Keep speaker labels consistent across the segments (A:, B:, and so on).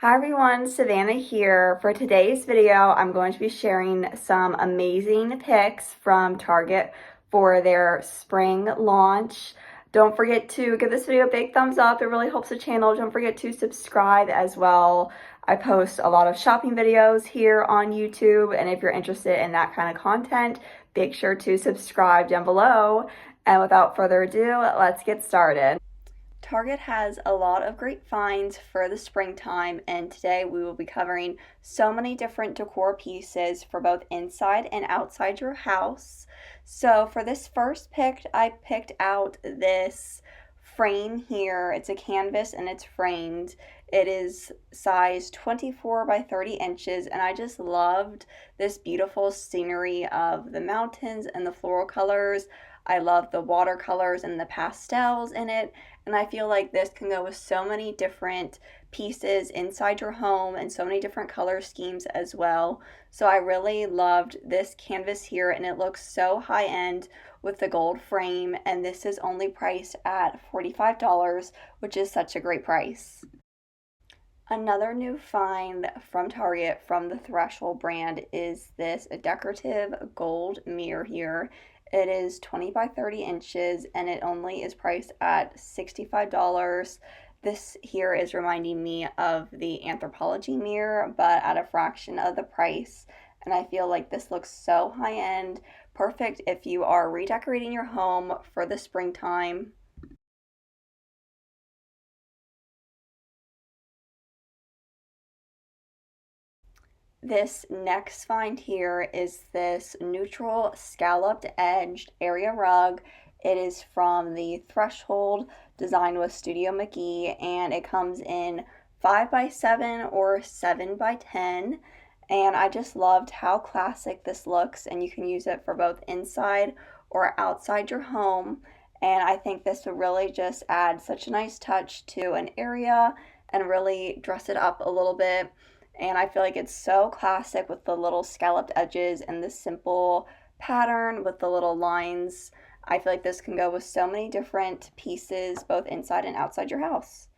A: Hi everyone, Savannah here. For today's video, I'm going to be sharing some amazing picks from Target for their spring launch. Don't forget to give this video a big thumbs up. It really helps the channel. Don't forget to subscribe as well. I post a lot of shopping videos here on YouTube, and if you're interested in that kind of content, make sure to subscribe down below. And without further ado, let's get started. Target has a lot of great finds for the springtime, and today we will be covering so many different decor pieces for both inside and outside your house. So for this first pick, I picked out this frame here. It's a canvas and it's framed. It is size 24 by 30 inches, and I just loved this beautiful scenery of the mountains and the floral colors. I love the watercolors and the pastels in it, and I feel like this can go with so many different pieces inside your home and so many different color schemes as well. So I really loved this canvas here, and it looks so high end with the gold frame, and this is only priced at $45, which is such a great price. Another new find from Target from the Threshold brand is this decorative gold mirror here. It is 20 by 30 inches and it only is priced at $65. This here is reminding me of the Anthropologie mirror, but at a fraction of the price. And I feel like this looks so high end, perfect if you are redecorating your home for the springtime. This next find here is this neutral scalloped edged area rug. It is from the Threshold, designed with Studio McGee, and it comes in 5 by 7 or 7 by 10. And I just loved how classic this looks, and you can use it for both inside or outside your home. And I think this would really just add such a nice touch to an area and really dress it up a little bit. And I feel like it's so classic with the little scalloped edges and the simple pattern with the little lines. I feel like this can go with so many different pieces, both inside and outside your house.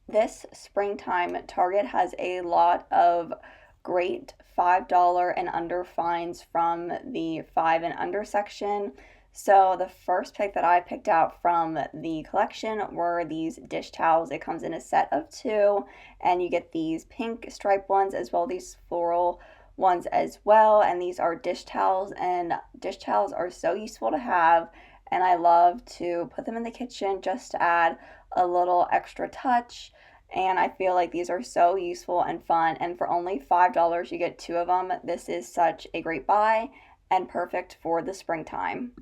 A: This springtime, Target has a lot of great $5 and under finds from the 5 and under section. So the first pick that I picked out from the collection were these dish towels. It comes in a set of 2, and you get these pink striped ones as well as these floral ones as well. And these are dish towels, and dish towels are so useful to have, and I love to put them in the kitchen just to add a little extra touch. And I feel like these are so useful and fun, and for only $5 you get 2 of them. This is such a great buy and perfect for the springtime.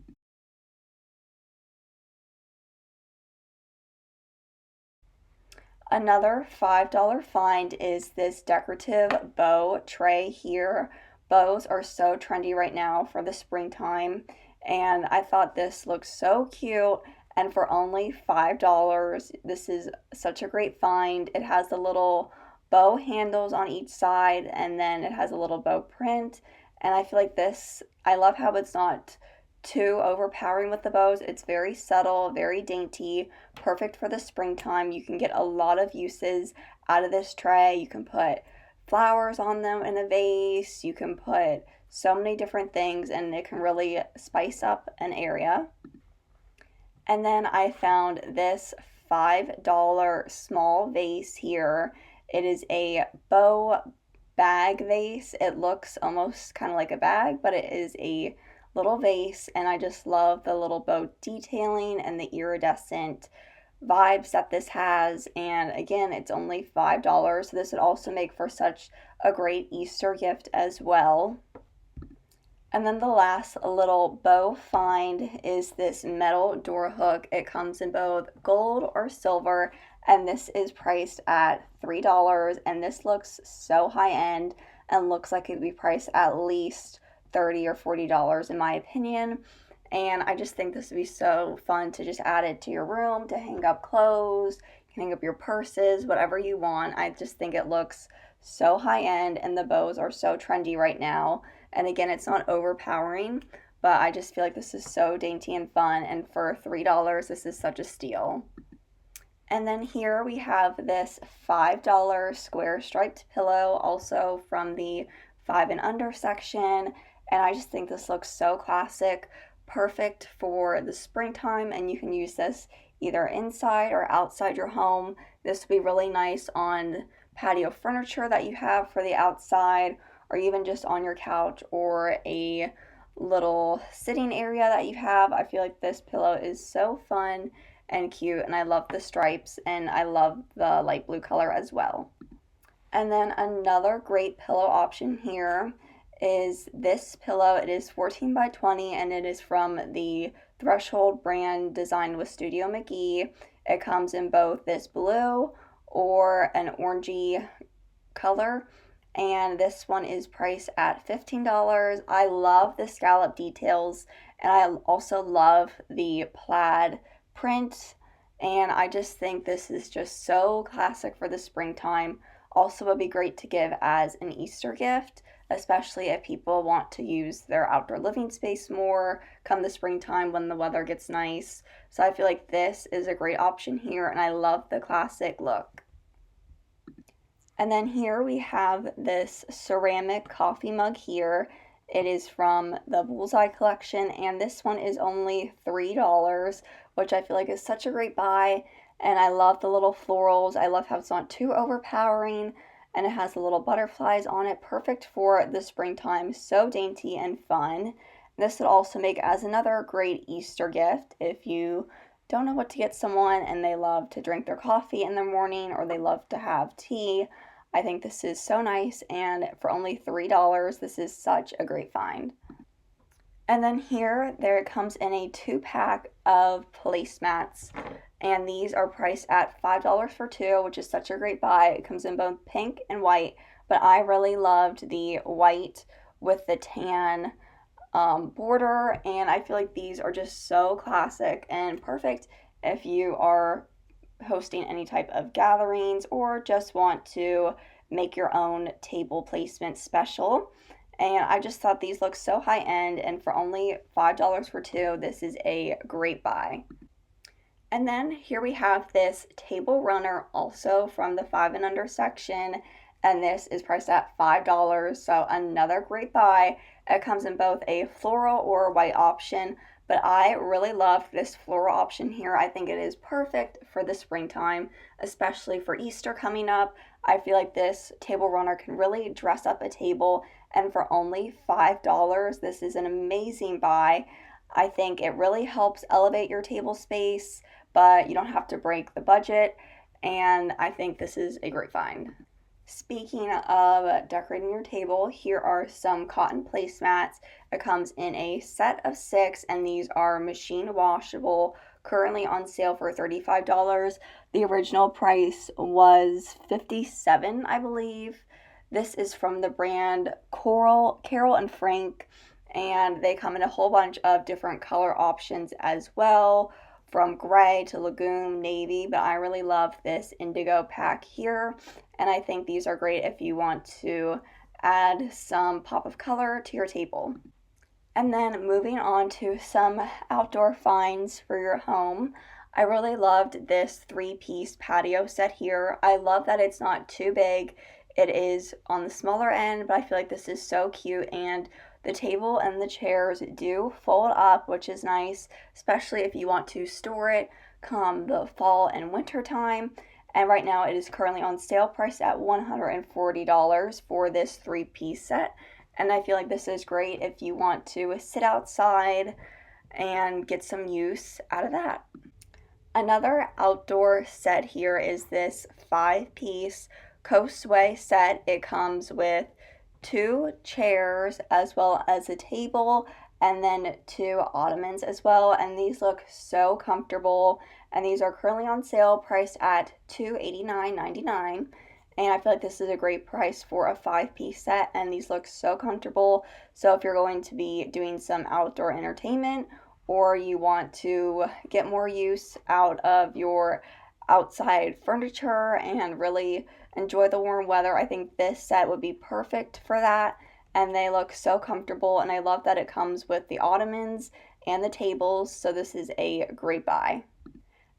A: Another $5 find is this decorative bow tray here. Bows are so trendy right now for the springtime, and I thought this looks so cute. And for only $5, this is such a great find. It has the little bow handles on each side, and then it has a little bow print. And I feel like this, I love how it's not too overpowering with the bows. It's very subtle, very dainty, perfect for the springtime. You can get a lot of uses out of this tray. You can put flowers on them in a vase. You can put so many different things, and it can really spice up an area. And then I found this $5 small vase here. It is a bow bag vase. It looks almost kind of like a bag, but it is a little vase, and I just love the little bow detailing and the iridescent vibes that this has. And again, it's only $5, so this would also make for such a great Easter gift as well. And then the last little bow find is this metal door hook. It comes in both gold or silver, and this is priced at $3, and this looks so high end and looks like it would be priced at least $30 or $40 in my opinion. And I just think this would be so fun to just add it to your room, to hang up clothes, hang up your purses, whatever you want. I just think it looks so high end, and the bows are so trendy right now. And again, it's not overpowering, but I just feel like this is so dainty and fun, and for $3, this is such a steal. And then here we have this $5 square striped pillow, also from the 5 and under section. And I just think this looks so classic, perfect for the springtime, and you can use this either inside or outside your home. This would be really nice on patio furniture that you have for the outside, or even just on your couch or a little sitting area that you have. I feel like this pillow is so fun and cute, and I love the stripes, and I love the light blue color as well. And then another great pillow option here is this pillow. It is 14 by 20, and it is from the Threshold brand, designed with Studio McGee. It comes in both this blue or an orangey color, and this one is priced at $15. I love the scallop details, and I also love the plaid print, and I just think this is just so classic for the springtime. Also would be great to give as an Easter gift, especially if people want to use their outdoor living space more come the springtime when the weather gets nice. So I feel like this is a great option here, and I love the classic look. And then here we have this ceramic coffee mug here. It is from the Bullseye collection, and this one is only $3, which I feel like is such a great buy. And I love the little florals. I love how it's not too overpowering, and it has the little butterflies on it, perfect for the springtime. So dainty and fun. This would also make as another great Easter gift if you don't know what to get someone and they love to drink their coffee in the morning, or they love to have tea. I think this is so nice, and for only $3, this is such a great find. And then here, there it comes in a 2-pack of placemats, and these are priced at $5 for 2, which is such a great buy. It comes in both pink and white, but I really loved the white with the tan border, and I feel like these are just so classic and perfect if you are hosting any type of gatherings or just want to make your own table placement special. And I just thought these look so high end, and for only $5 for 2, this is a great buy. And then here we have this table runner, also from the 5 and under section, and this is priced at $5, so another great buy. It comes in both a floral or white option, but I really love this floral option here. I think it is perfect for the springtime, especially for Easter coming up. I feel like this table runner can really dress up a table, and for only $5, this is an amazing buy. I think it really helps elevate your table space, but you don't have to break the budget, and I think this is a great find. Speaking of decorating your table, here are some cotton placemats. It comes in a set of 6, and these are machine washable, currently on sale for $35. The original price was $57, I believe. This is from the brand Carol and Frank, and they come in a whole bunch of different color options as well, from gray to lagoon, navy, but I really love this indigo pack here, and I think these are great if you want to add some pop of color to your table. And then moving on to some outdoor finds for your home, I really loved this 3-piece patio set here. I love that it's not too big. It is on the smaller end, but I feel like this is so cute, and the table and the chairs do fold up, which is nice, especially if you want to store it come the fall and winter time. And right now it is currently on sale, priced at $140 for this 3-piece set. And I feel like this is great if you want to sit outside and get some use out of that. Another outdoor set here is this 5-piece Coastway set. It comes with 2 chairs as well as a table, and then 2 ottomans as well, and these look so comfortable, and these are currently on sale, priced at $289.99. And I feel like this is a great price for a 5-piece set, and these look so comfortable. So if you're going to be doing some outdoor entertainment, or you want to get more use out of your outside furniture and really enjoy the warm weather, I think this set would be perfect for that. And they look so comfortable, and I love that it comes with the ottomans and the tables, so this is a great buy.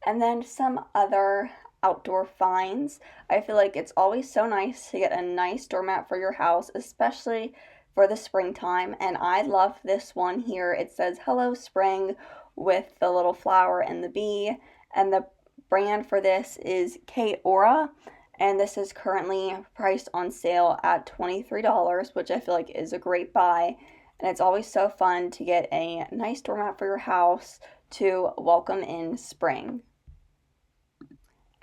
A: And then some other outdoor finds. I feel like it's always so nice to get a nice doormat for your house, especially for the springtime. And I love this one here. It says Hello Spring with the little flower and the bee. And the brand for this is K-Aura. And this is currently priced on sale at $23, which I feel like is a great buy. And it's always so fun to get a nice doormat for your house to welcome in spring.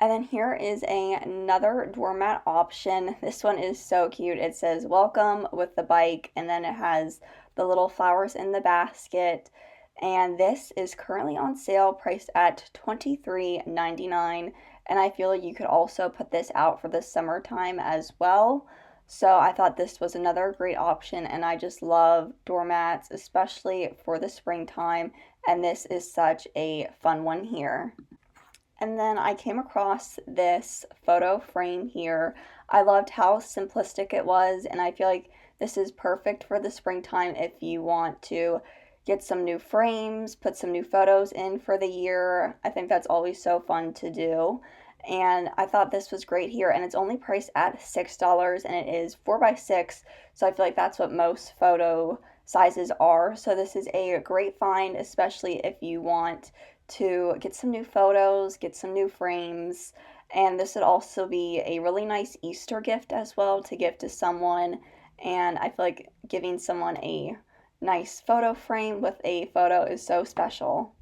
A: And then here is another doormat option. This one is so cute. It says welcome with the bike, and then it has the little flowers in the basket. And this is currently on sale, priced at $23.99. And I feel like you could also put this out for the summertime as well. So I thought this was another great option, and I just love doormats, especially for the springtime. And this is such a fun one here. And then I came across this photo frame here. I loved how simplistic it was, and I feel like this is perfect for the springtime if you want to get some new frames, put some new photos in for the year. I think that's always so fun to do. And I thought this was great here, and it's only priced at $6, and it is 4x6, so I feel like that's what most photo sizes are. So this is a great find, especially if you want to get some new photos, get some new frames. And this would also be a really nice Easter gift as well to give to someone. And I feel like giving someone a nice photo frame with a photo is so special.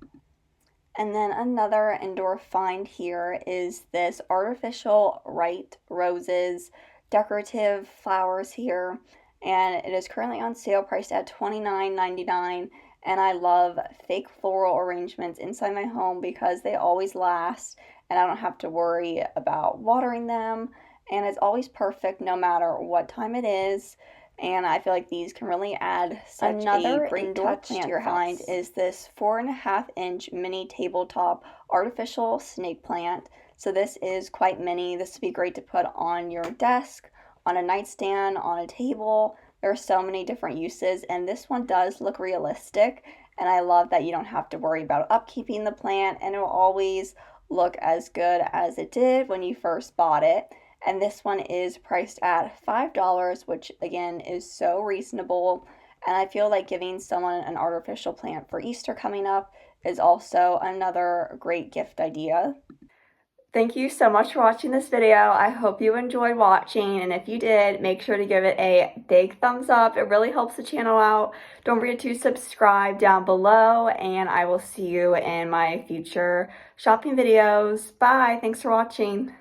A: And then another indoor find here is this artificial white roses, decorative flowers here. And it is currently on sale, priced at $29.99. And I love fake floral arrangements inside my home because they always last and I don't have to worry about watering them. And it's always perfect no matter what time it is. And I feel like these can really add such a great touch to your house. Is this 4.5-inch mini tabletop artificial snake plant. So this is quite mini. This would be great to put on your desk, on a nightstand, on a table. There are so many different uses, and this one does look realistic, and I love that you don't have to worry about upkeeping the plant, and it will always look as good as it did when you first bought it. And this one is priced at $5, which again is so reasonable. And I feel like giving someone an artificial plant for Easter coming up is also another great gift idea. Thank you so much for watching this video. I hope you enjoyed watching, and if you did, make sure to give it a big thumbs up. It really helps the channel out. Don't forget to subscribe down below, and I will see you in my future shopping videos. Bye. Thanks for watching.